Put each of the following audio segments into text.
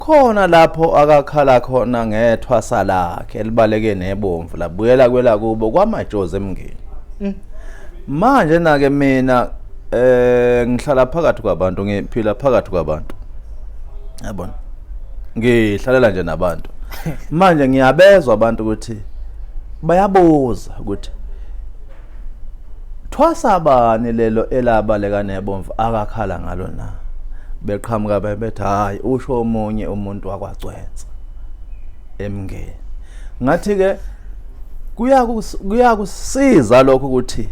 khona lapho akakhala khona ngethwasa lakhe elibaleke nebomvu labuyela kwela kubo kwamajozi emngeni. Manje nake mina ngihlala phakathi kwabantu ngiphila phakathi kwabantu. Yabona. Ngihlalela nje nabantu. Manje ngiyabezwa abantu ukuthi bayabuza ukuthi thwasa bani lelo elabaleka nebomvu akakhala ngalo na. Beqhamuka bethi hayi usho omunye umuntu wakwacwenza emngeni. Ngathi ke kuyakusiza lokho ukuthi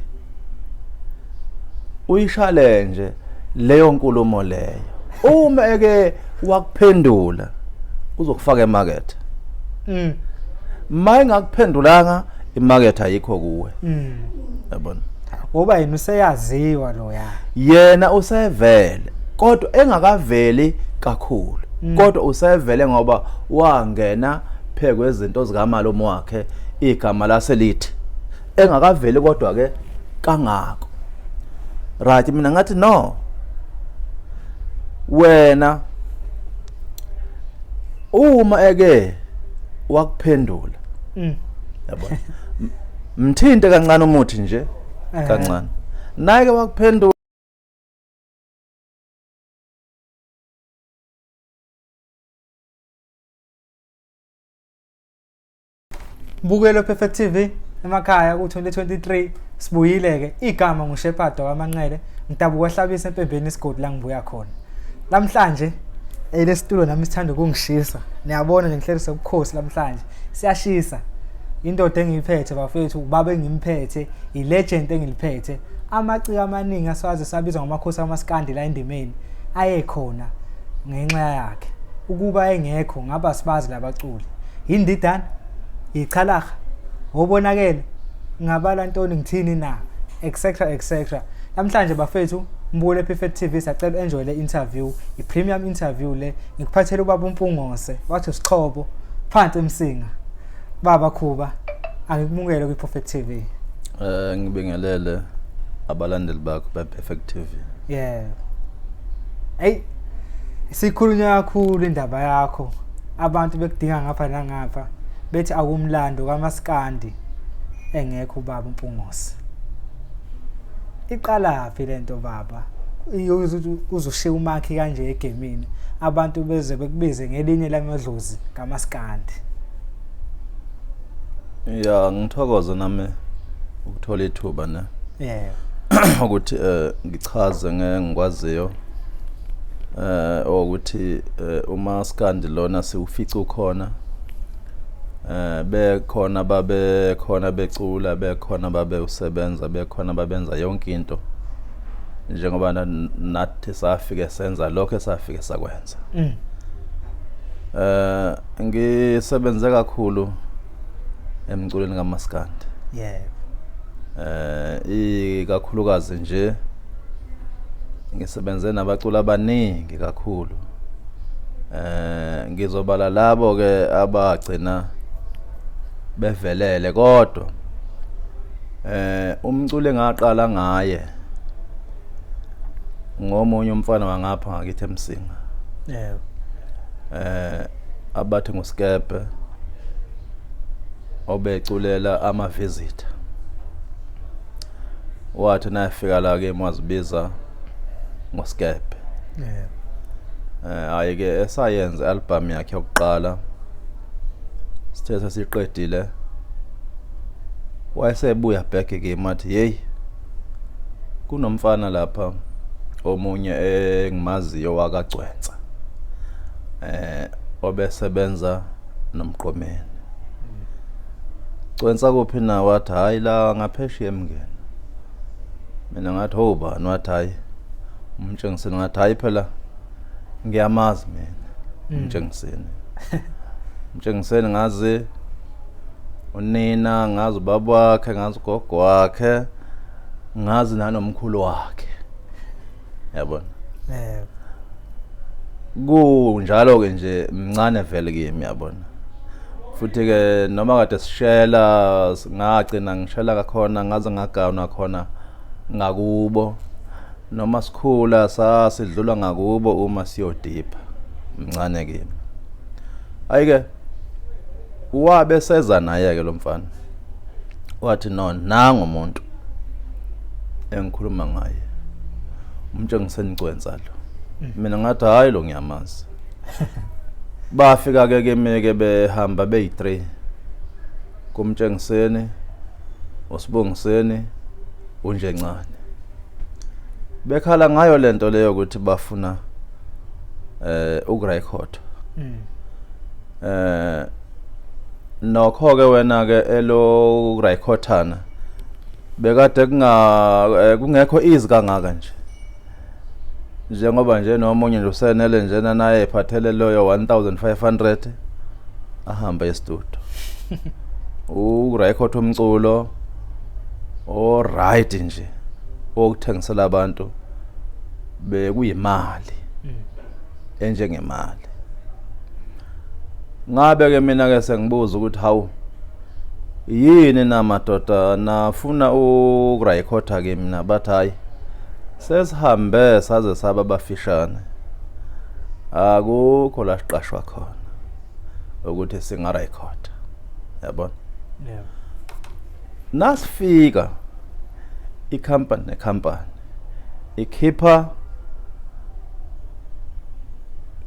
uyishallenge leyo nkulumo leyo. Uma eke wakuphendula uzokufaka emarket. Maye ngakuphendulanga imarket ayikho kuwe. Yabona. Ngoba yena useyaziwa lo ya. Yena usevele kodwa engakaveli kakhulu. Kodwa usevele ngoba wangena phekwe izinto zikaMalume wakhe igama laselithi. Engakaveli kodwa ke kangako. Right mina ngathi no. Wena uma eke wakuphendula. Yabona. Mthinte kancane umuthi nje kancane. Naye ke wakuphendula Mbukelo Perfect TV emakhaya ku-2023 sibuyile ke igama nguShepherd waManqele ngitabuka hlabisa empembeni isigodi la ngibuya khona. Namhlanje lesitulo nami sithanda ukungishisa. Niyabona nje ngihlelise ubukhosi namhlanje. Siyashisa. Indoda engiyiphethe bafethu ubaba engimphethe ilegend engiliphethe amaciko amaningi aswazi sabizwa ngamakhosi amaskandi la endimeni ayekhona ngenxa yakhe. Ukuba engekho ngaba sibazi labaculi. Indidana ichalaga obonakele ngabala ntoni ngithini na etc. Namhlanje bafethu mbule Perfect TV sacela enjoy le interview i-premium interview le ngikuphathele ubaba Mpungose wathi Sxhobo phansi emsinga baba Khuba angikubungele ku Perfect TV. Ngibingelele abalandeli bakho ba Perfect TV. Yeah. Hey sikhulunywa kakhulu indaba yakho abantu bekudinga ngapha nangapha bethi akumlando kaMaskandi engekho ubaba Mpungose. Iqala phi lento baba? Uzushiya umakhi kanje egemini abantu beze bekubize ngelinye lamadlozi kaMaskandi. Ya ngithokoza nami ukuthola ithuba ne. Yeah. Ukuthi ngichaze ngengikwaziyo ukuthi uMaskandi lona siufica ukhona bekhona babekhona becula bekhona babe usebenza bekhona babenza yonke into njengoba nathi safike senza lokho esafike sakwenza. Ngisebenze kakhulu emculweni kaMaskandi. Yeah. Ikakhulukazi nje ngisebenze nabacula abaningi kakhulu. Ngizobala labo ke abagcina bevelele kodwa umculo engaqala ngaye ngomunye umfana wangapha ngakithi emsinga. Yeah. Abathi nguSkepe obeculela amavisita. Wathi nafika la ke mwazibiza ngoSkepe. Yeah. Ayike esayenze album yakhe yokuqala sithe sesiqedile wayesebuya back ke mathi hey kunomfana lapha omunye engimaziyo wakacwenza obesebenza nomqomeni cwenza kuphi na wathi hayi la ngapheshiya emngeni mina ngathi ho bani wathi hayi umtshengiseni ngathi hayi phela ngiyamazi mina umtshengiseni ngazi unina ngazi ubaba wakhe ngazi ugogo wakhe ngazi nanomkhulu wakhe yabona. Kunjalo ke nje mncane vele kimi yabona futhi ke noma kade sishela ngagcina ngishela kakhona ngaze ngagawuna khona ngakubo noma sikhula sasidlula ngakubo uma siyodipha mncane kimi. ayike wabe seza naye ke lo mfana wathi no nangu umuntu engikhuluma ngaye umtshengiseniCwenza lo mina ngathi hayi lo ngiyamazi bafika ke kemeke behamba beyi3 kumtshengiseni uSibongiseni unjencane bekhala ngayo lento leyo ukuthi bafuna ukurecord nokho ke wena ke elo ukurecordana bekade kungekho easy kangaka nje njengoba nje nomunye nje usenele njena naye ephathele loyo 1500 ahamba estudio ukurecord umculo o right nje okuthengisela abantu bekuyimali enjengemali ngabe ke mina ke sengibuza ukuthi hawu yini namadoda nafuna ukurecorda ke mina bathi hayi sesihambe saze saba bafishane akukho la siqashwa khona ukuthi singarecord yabona nasifika icompany necompany ikhipha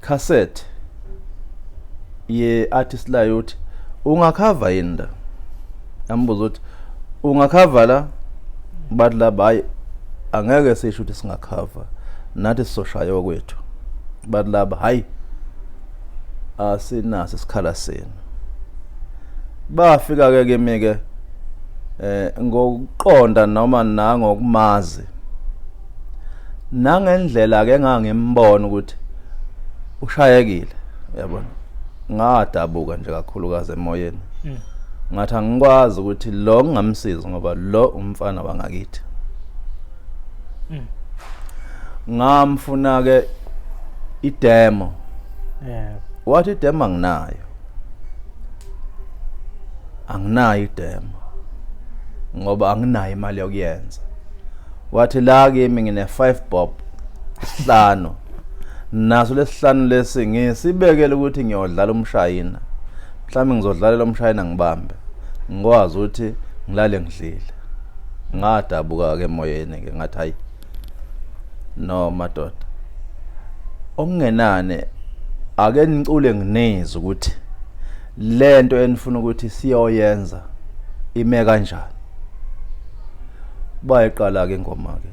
cassette ye artist la yothi ungakhava yini la ambuza uthi ungakhava la bathi la bayi angeke sisho ukuthi singakhava nathi sizoshaya okwethu bathi laba hayi asinaso isikhala senu bafika ke kimi ngokuqonda noma nangokumazi nangendlela ke ngangembona ukuthi ushayekile yabona ngadabuka nje kakhulukazi emoyeni ngathi angikwazi ukuthi lo ngingamsiza ngoba lo umfana wangakithi ngamfuna ke idemo wathi idemo anginayo idemo ngoba anginayo imali yokuyenza wathi la kimi ngine 5 bob 5 naso lesihlanu lesi ngisibekele ukuthi ngiyodlala umshayina mhlawumbe ngizodlalela umshayina ngibambe ngikwazi ukuthi ngilale ngidlile ngadabuka ke emoyeni ke ngathi hayi no madoda okungenane ake nicule ngineze ukuthi lento enifuna ukuthi siyoyenza ime kanjani bayiqala ke ingoma ke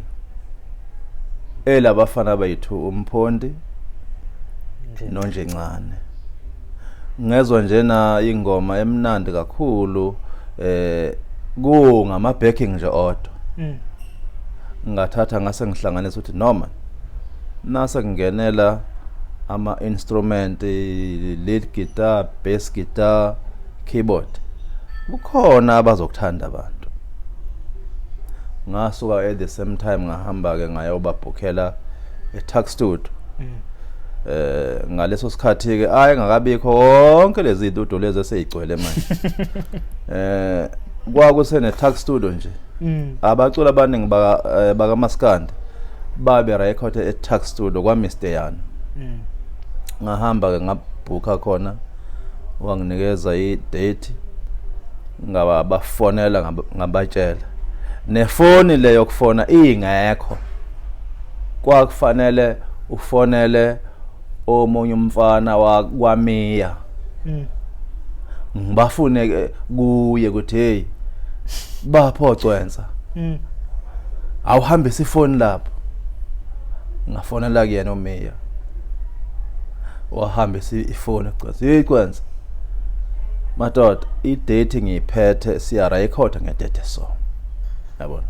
elabafana bayithu umphondi nonje ncane ngezwe njena ingoma emnandi kakhulu ngama backing nje odwa ngathatha ngase ngihlanganisa ukuthi noma nase kungenela ama instrument lead guitar bass guitar keyboard kukhona abazokuthanda abantu ngasuka at the same time ngahamba ke ngayobabhukhela eTax Studio ngaleso sikhathi ke ngakabikho wonke lezi idudo lezi eseyigcwele manje kwakusene Tax Studio nje abacula abaningi baka Maskandi babe record eTax Studio kwa Mr Yan ngahamba ke ngabhuka khona wanginikeza i-date ngabafonela ngabatshela nefoni le yokufona ingekho kwakufanele ufonele omunye umfana wakwamiya ngibafune kuye ukuthi hey bapho Cwenza awuhambisa ifoni lapho ngafonela kuyena uMeya wahambisa ifoni Cwenza madoda i-date ngiyiphethe siya record ngedate so yabona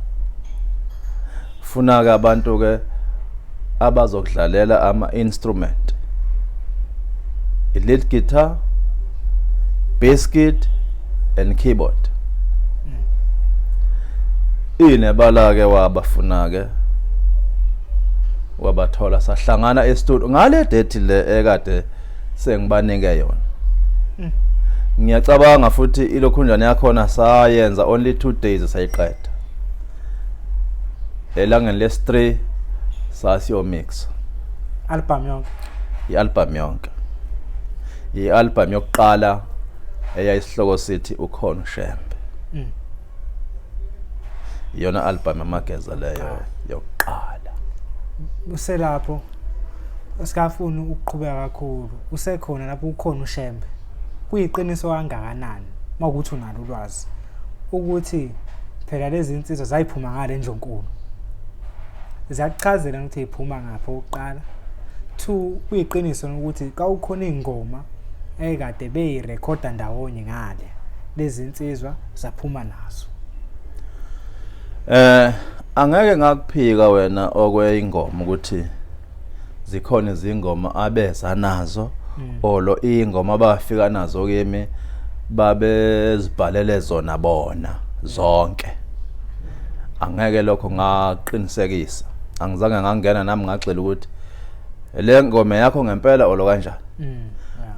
funa ke abantu ke abazokudlalela ama instrument lead guitar bass kit and keyboard inebala ke wabafuna ke wabathola sahlangana e-studio ngale date le ekade sengibanike yona ngiyacabanga futhi ilokhunjana yakhona sayenza only 2 days sayiqeda elangeni les3 sasiyo mix album yonke i-album yonke i-album yokuqala eyayisihloko sithi ukhona ushembe. Iyona album Amageza leyo yokuqala. Uselapho sikafuna ukuqhubeka kakhulu. Usekhona lapho ukhona ushembe. Kuyiqiniso kangakanani mawukuthi unalo ulwazi ukuthi phela lezi insizwa zayiphuma ngale njonkulu. Ziyakuchazela ukuthi iphuma ngapha oqala. 2 kuyiqiniso ukuthi ka ukhona ingoma ekade beyirekhoda ndawonye ngale lezi insizwa zaphuma nazo. Angeke ngakuphika wena okweyingoma ukuthi zikhona izingoma abeza nazo olo ingoma abafika nazo kimi babezibhalele zona bona zonke. Angeke lokho ngaqinisekisa. Angizange ngangena nami ngagxila ukuthi le ngoma yakho ngempela olo kanjani.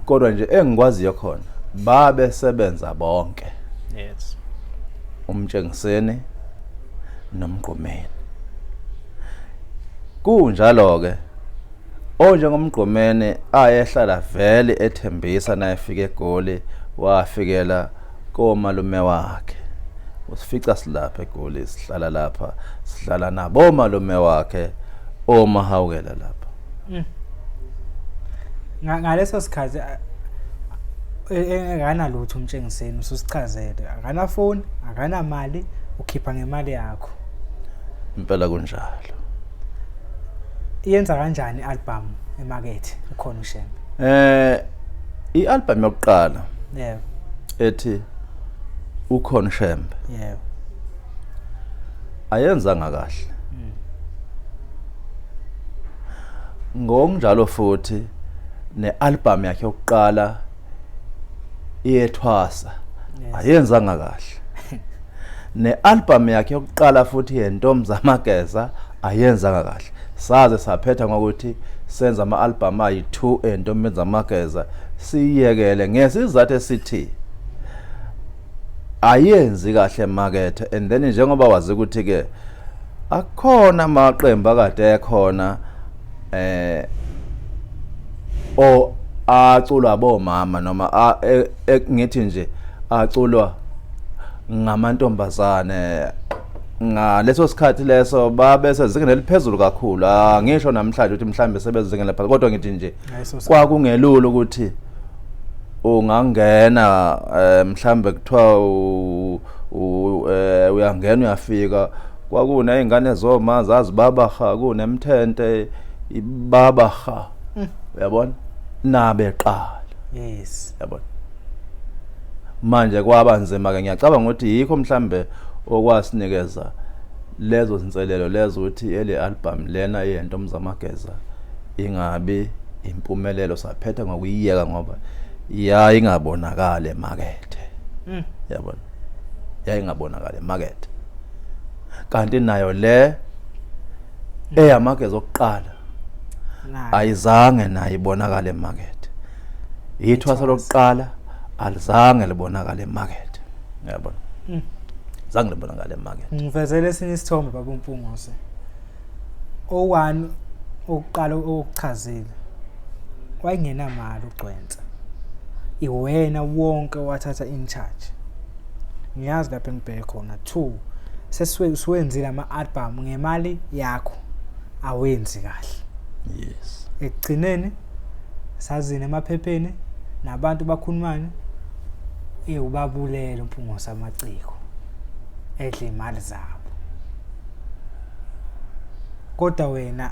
Kodwa nje engikwaziyo khona babesebenza bonke. Yes. Umtshengiseni nomgqomeni. Kunjalo ke onjengomgqomeni ayehlala vele ethembisa nayefika eGoli wafikela komalume wakhe. Usifica silapha eGoli sihlala lapha sihlala nabo malume wakhe omahawukela lapha. Ngaleso sikhathi akana lutho umtshengiseni ususichazele akana phone akana mali ukhipha ngemali yakho. Impela kunjalo. Iyenza kanjani i-album emakethe ukhona ushembe? I-album yokuqala Yebo. ethi ukhona ushembe Yebo. ayenzanga kahle. Ngokunjalo futhi ne-album yakhe yokuqala iyethwasa ayenzanga kahle. Ne-album yakhe yokuqala futhi yentombi Amageza ayenzanga kahle. Saze saphetha ngokuthi senza ama-album ayi2 entombi Amageza siyekele ngesizathu esithi ayenzi kahle emakethe. And then njengoba wazi ukuthi ke akukhona amaqembu akade ekhona o aculwa bomama noma ngithi nje aculwa ngamantombazane ngaleso sikhathi leso babese zingene liphezulu kakhulu. Ngisho namhlanje ukuthi mhlambe sebezingene phakathi kodwa ngithi nje kwakungelula ukuthi ungangena mhlambe kuthiwa uyangena uyafika kwakune izingane zoma zazibabaha kunemthente ibabaha uyabona nabeqala. Yes. Yabona manje kwaba nzima ke ngiyacabanga ukuthi yikho mhlambe okwasinikeza lezo zinselelo lezo ukuthi ele album lena yentombi Amageza ingabi impumelelo. Saphetha ngokuyiyeka ngoba ingabonakala emakethe. Yabona ingabonakala emakethe kanti nayo le eyamageza okuqala ayizange nayo ibonakala emakethe. Ithwasa lokuqala alizange libonakala emakethe. Yabona zange libonakala emakethe. Ngivezele esinye isithombe baba Mpungose. O1 oqala okuchazile wayengena mali ugcwensa. Iwena wonke wathatha in charge. Ngiyazi lapha engibheke khona. 2 sesiwenzile ama-album ngemali yakho awenzi kahle. Yes. Ekugcineni sazini emaphepheni nabantu bakhulumane ubabulele Mpungose amaciko edle imali zabo. Kodwa wena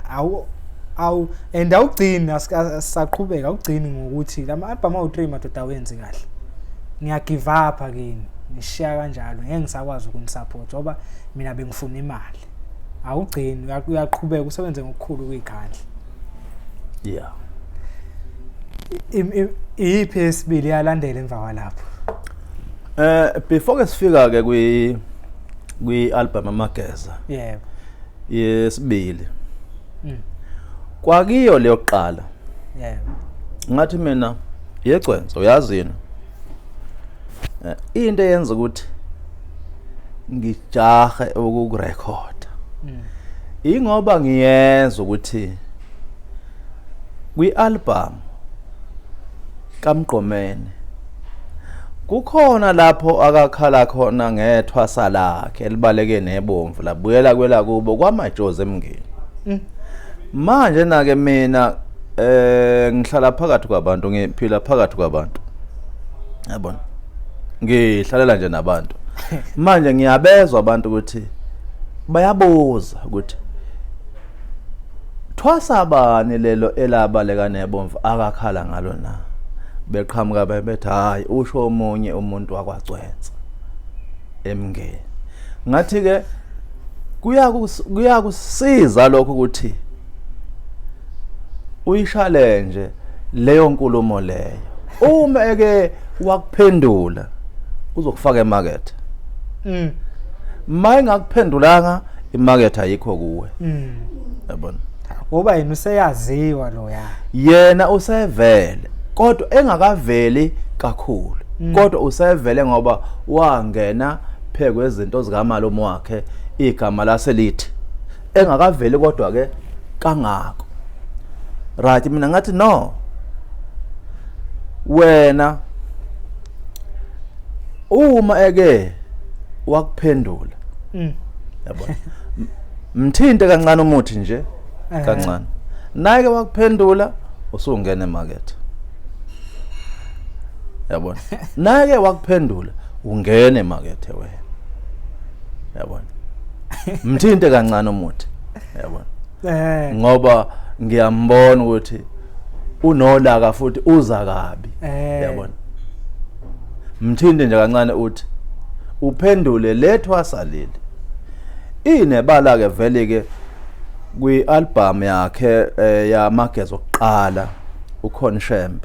and awugcini asaqhubeka awugcini ngokuthi lama-album awu3 madoda awenzi kahle. Ngiyagive up kini ngishiya kanjalo ngeke ngisakwazi ukunisupport ngoba mina bengifuna imali. Awugcini uyaqhubeka usebenze ngokukhulu kwigandla. Yeah. Iyiphi esibili yalandela emva kwalapho? Before ke sifika ke kwi-album Amageza. Yebo. Yesibili. Kwakiyo leyo qala. Yebo. Ngathi mina yegcwenso uyazina. Into eyenza ukuthi ngijahe ukukurekhoda. Ingoba ngiyenza ukuthi kwi-album kaMgqomeni kukhona lapho akakhala khona ngethwasa lakhe elibaleke nebomvu labuyela kwela kubo kwamajozi emngeni manje na ke mina ngihlala phakathi kwabantu ngiphila phakathi kwabantu yabona ngihlalela nje nabantu manje ngiyabezwa abantu ukuthi bayabuza ukuthi thwasa bani lelo elabaleka nebomvu akakhala ngalo na beqhamuka bebethi hayi usho omunye umuntu wakwacwenza emngeni ngathi ke kuyakusiza lokho ukuthi uyishallenge leyo nkulumo leyo uma eke wakuphendula uzokufaka emarket maye ngakuphendulanga imarket ayikho kuwe yabona ngoba yena useyaziwa lo ya yena usevele kodwa engakaveli kakhulu kodwa usevele ngoba wangena phekwe izinto zikaMalume wakhe igama laselithi engakaveli kodwa ke kangako right mina ngathi no wena uma eke wakuphendula yabona mthinte kancane umuthi nje kancane naye ke wakuphendula usungena emarket yabona naye ke wakuphendula ungena emarket wena yabona mthinte kancane umuthi yabona ngoba ngiyambona ukuthi unolaka futhi uza kabi yabona mthinde nje kancane uthi uphendule lethwasa leli inebala ke vele ke kwi-album yakhe ya Amageza oqala uConshemp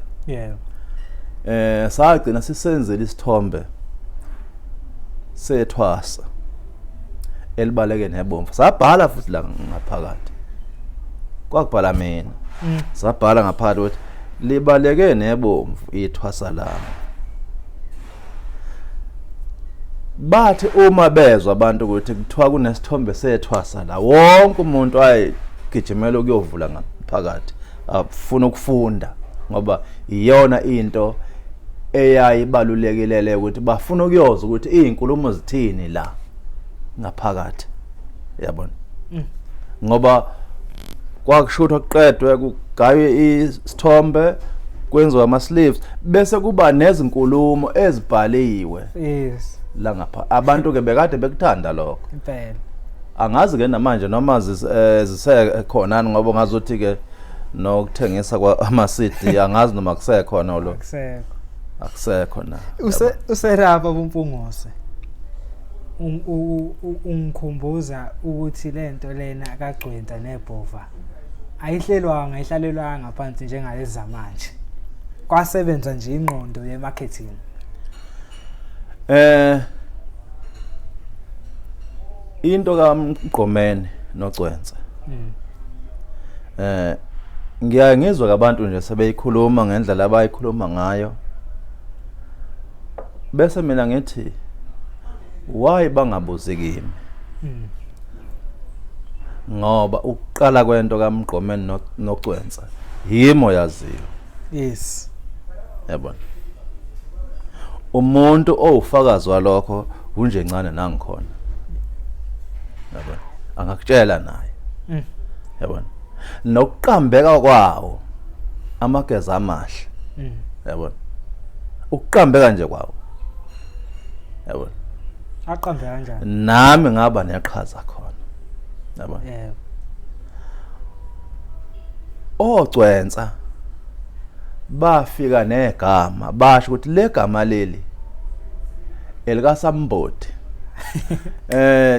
sagcina sisenzele isithombe sethwasa elibaleke nebomvu sabhala futhi la ngaphakathi kwakubhala mina sabhala ngaphakathi ukuthi libaleke nebomvu ithwasa lami bathi uma bezwa abantu ukuthi kuthiwa kunesithombe sethwasa la wonke umuntu ayigijimela ukuyovula ngaphakathi afuna ukufunda ngoba iyona into eyayibalulekile ukuthi bafuna ukuyozwa ukuthi izinkulumo zithini la ngaphakathi yabona ngoba kwakushuthwa kuqedwe kugaywe isithombe kwenziwa ama sleeves bese kuba nezinkulumo ezibhaliwe yes la ngapha abantu ke bekade bekuthanda lokho impela angazi ke namanje noma zisekhona ngoba ngazothi ke nokuthengisa kwa ama CD angazi noma kusekhona lo akusekho na userapa Mpungose ungikhumbuza ukuthi lento lena kagcwenta nebhova ayihlelwanga ihlalelwanga phansi njengalezi zamanje kwasebenza nje ingqondo ye marketing into kaMgqomeni nocwenza ngiyangizwa kabantu nje sebeyikhuluma ngendlela abayikhuluma ngayo bese mina ngithi why bangabuzi kimi ngoba ukuqala kwento kaMgqomeni nocwenza yimo yaziyo yes yabona umuntu owufakazi walokho unje ncane nangikhona yabona angakutshela naye yabona nokuqambeka kwawo Amageza amahle yabona ukuqambeka nje kwawo yabona aqambeka kanjani nami ngaba neqhaza khona yabona yebo ocwenza bafika negama basho ukuthi legama leli elikaSambodi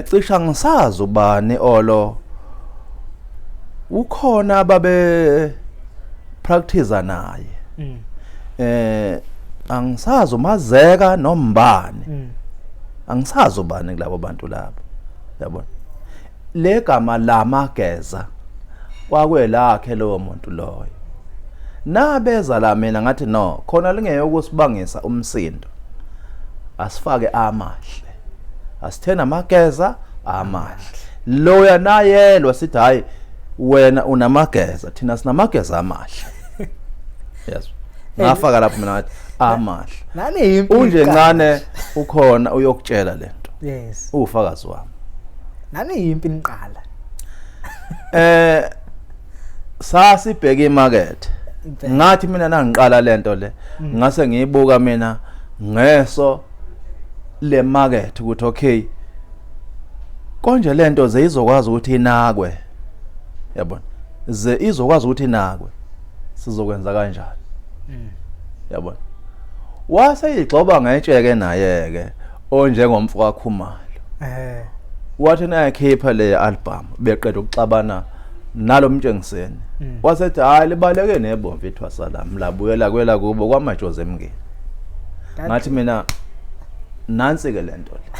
cisha ngisazi ubani olo ukhona ababe practice naye angisazi umazeka nombani angisazi ubani kulabo bantu labo yabona legama laMageza kwakwelakhe lowo muntu loyo nabeza la mina ngathi no khona lingeke ukusibangisa umsindo asifake Amahle asithena Amageza amahle loya nayelwa sithi hayi wena unaMageza thina sinaMageza amahle yes ngafaka lapho mina ngathi Amahle nani impi unje ncane ukhona uyokutshela lento yes ufakazi wami nani impi niqala sasibheka imarket ngathi mina nangiqala lento le ngase ngiyibuka mina ngeso le market ukuthi okay konje lento ze izokwazi ukuthi inakwe yabona ze izokwazi ukuthi inakwe sizokwenza kanjani yabona wase igxoba ngayitsheke naye ke onjengomfo kaKhumalo wathi nayikhipha le album beqeda ukuxabana nalomtshengiseni wasethi hayi libaleke nebomvu ithwasalami labuyela kwela kubo kwamajoze emngeni ngathi mina nansi ke lento le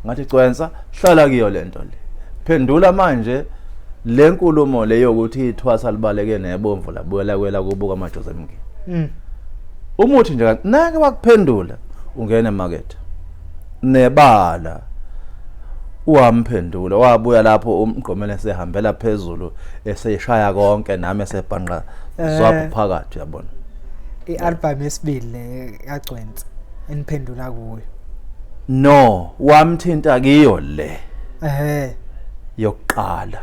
ngathi cwensa hlala kiyo lento le phendula manje lenkulumo leyo ukuthi ithwasa libaleke nebomvu labuyela kwela kubo kwamajoze emngeni umuthi nje nake wakuphendula ungena emarket nebala uhamphendula wabuya lapho umgqomene sehambela phezulu eseshaya konke nami esebhanqa zwapho phakathi yabona ialbum yesibili yagcwenza eniphendula kuyo no wamthinta kiyo le yokuqala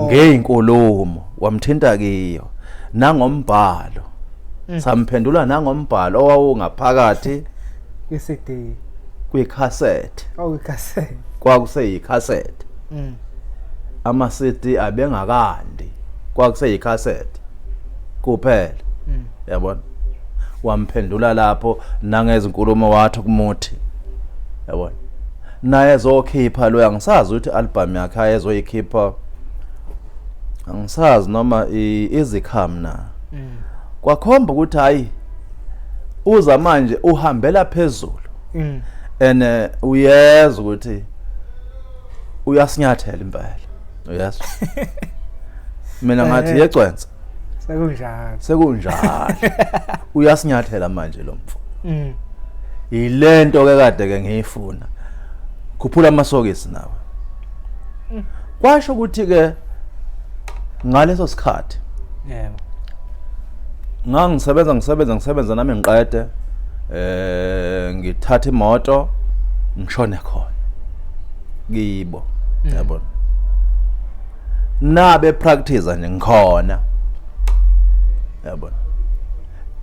ngeinkulumo wamthinta kiyo nangombhalo samphendula nangombhalo owawungaphakathi kwi-CD kwi-cassette kwi-cassette kwakuseyi-cassette ama-CD abengakandi kwakuseyi-cassette kuphela yabona wamphendula lapho nangezinkulumo wathi kumuthi yabona naye ezokhipha lo angisazi ukuthi album yakhe ayezoyikhipha angisazi noma izikhamna kwakhomba ukuthi hayi uza manje uhambela phezulu uyeza ukuthi uyasinyathela impela uyezwa mina ngathi yecwenza sekunjalo uyasinyathela manje lo mfo ilento ke kade ke ngiyifuna khuphula amasokisi nawe kwasho ukuthi ke ngaleso sikhathi yebo ngisebenza nami ngiqede ngithatha imoto ngishone khona kibo yabona nabe practice nje ngikhona yabona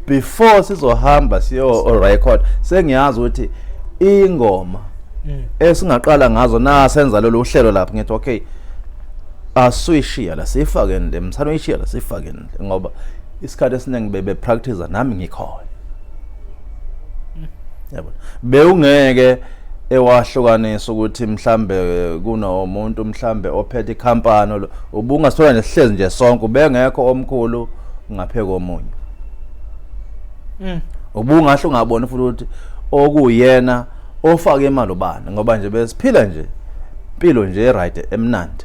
before sizohamba siyo record sengiyazi ukuthi ingoma esingaqala ngazo na senza lolu hlelo lapho ngithi okay asuyishiya la sifake nde mthano uyishiya la sifake nde ngoba isikhathi esiningi bebe practice nami ngikhona yabona bewungeke ewahlukanisa ukuthi mhlambe kunomuntu mhlambe ophethe ikhampani ubungasithola nesihlezi nje sonke ubengekho omkhulu ngapheke komunye ubungahle ungabona futhi ukuthi okuyena ofake imali ubani ngoba nje besiphila nje impilo nje right emnandi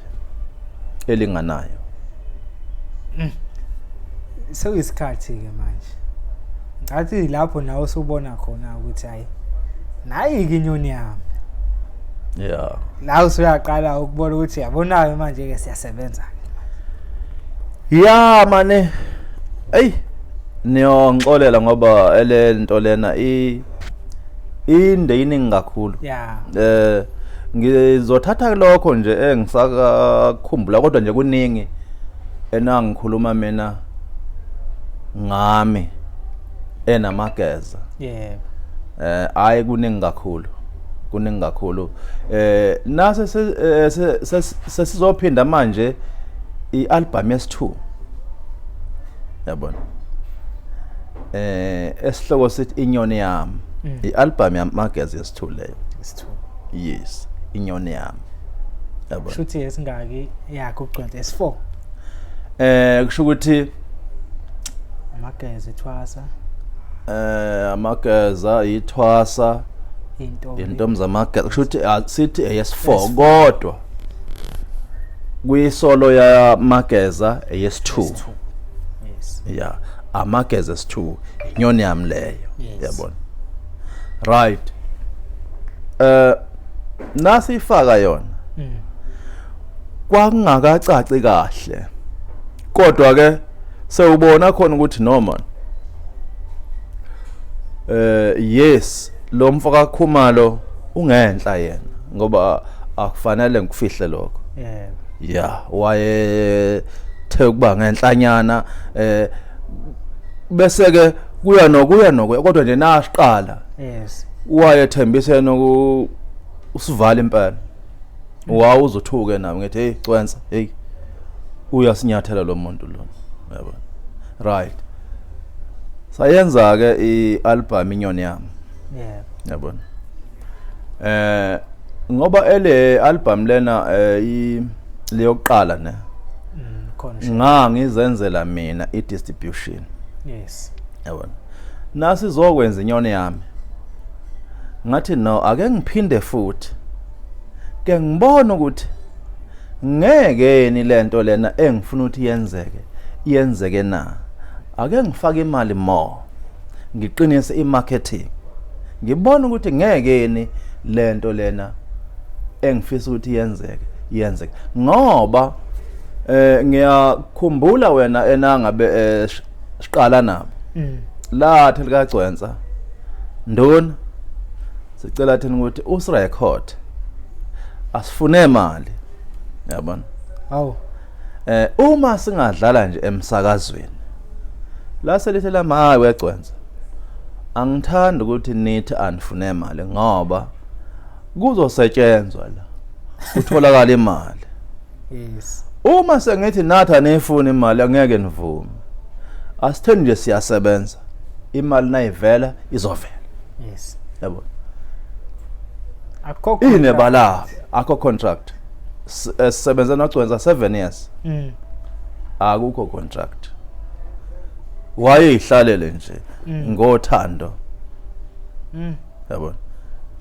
elinganayo sekuyisikhathi ke manje ngathi lapho nawe usubona khona ukuthi hayi nayi inyoni yami yeah la usuyaqala ukubona ukuthi yabonayo manje ke siyasebenza ya mane hey niyongixolela ngoba elento lena inde iningi kakhulu yeah ngizothatha lokho nje engisakakhumbula kodwa nje kuningi enangikhuluma mina ngami enamageza yebo hayi kuningi kakhulu nase sesizophinda manje ialbum yesi2 yabona esihloko sithi inyoni yami ialbum yamageza yesi2 leyo yesi2 yes inyoni yami yabona shuthi esingaki yakho ugcwele S4 kusho ukuthi amageza ithwasa amageza ithwasa intombi zamageza kusho ukuthi sithi yes4 kodwa kwisolo ya mageza yes2 yes yeah amageza s2 inyoni yami leyo yabona right nasifaka yona kwakungakacaci kahle kodwa ke sewubona khona ukuthi noma yes lo mfaka Khumalo ungenhla yena ngoba akufanele ngikufihle lokho yebo yeah waye the kuba ngenhlanyana bese ke kuya nokuya kodwa nje nasiqala yes wayethembise noku usivala impela wawu uzothuke nami ngithi hey Cwensa hey uyasinyathela lo muntu lo yabo right sayenza ke ialbum inyoni yami yebo yabona ngoba ele album lena leyokuqala ne khona ngizenzela mina i-distribution yes yabona nasi izokwenza inyoni yami ngathi no ake ngiphinde futhi ke ngibona ukuthi ngeke ni lento lena engifuna ukuthi yenzeke na ake ngifake imali more ngiqinise imarketing ngibona ukuthi ngeke ni lento lena engifisa ukuthi yenzeke ngoba ngiyakhumbula wena enangabe siqala nabo lathi lika Cwensa ndona sicela thina ukuthi usirecord asifune imali yabona awu uma singadlala nje emsakazweni la selithi lama hayi weCwensa angithanda ukuthi nithi anifune imali ngoba kuzosetshenzwa la utholakala imali yes uma sengithi nathi anifuna imali angeke nivume asitheni nje siyasebenza imali nayivela izovela yes yabo akho inebala akho contract sisebenza noCwensa 7 years akukho contract wayehlalele nje ngothando yabo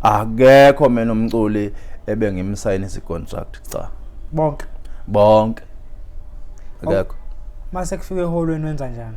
akekho mina umculi ebengimsayina isicontract cha bonke bonke akekho mase kufike eholweni wenza njani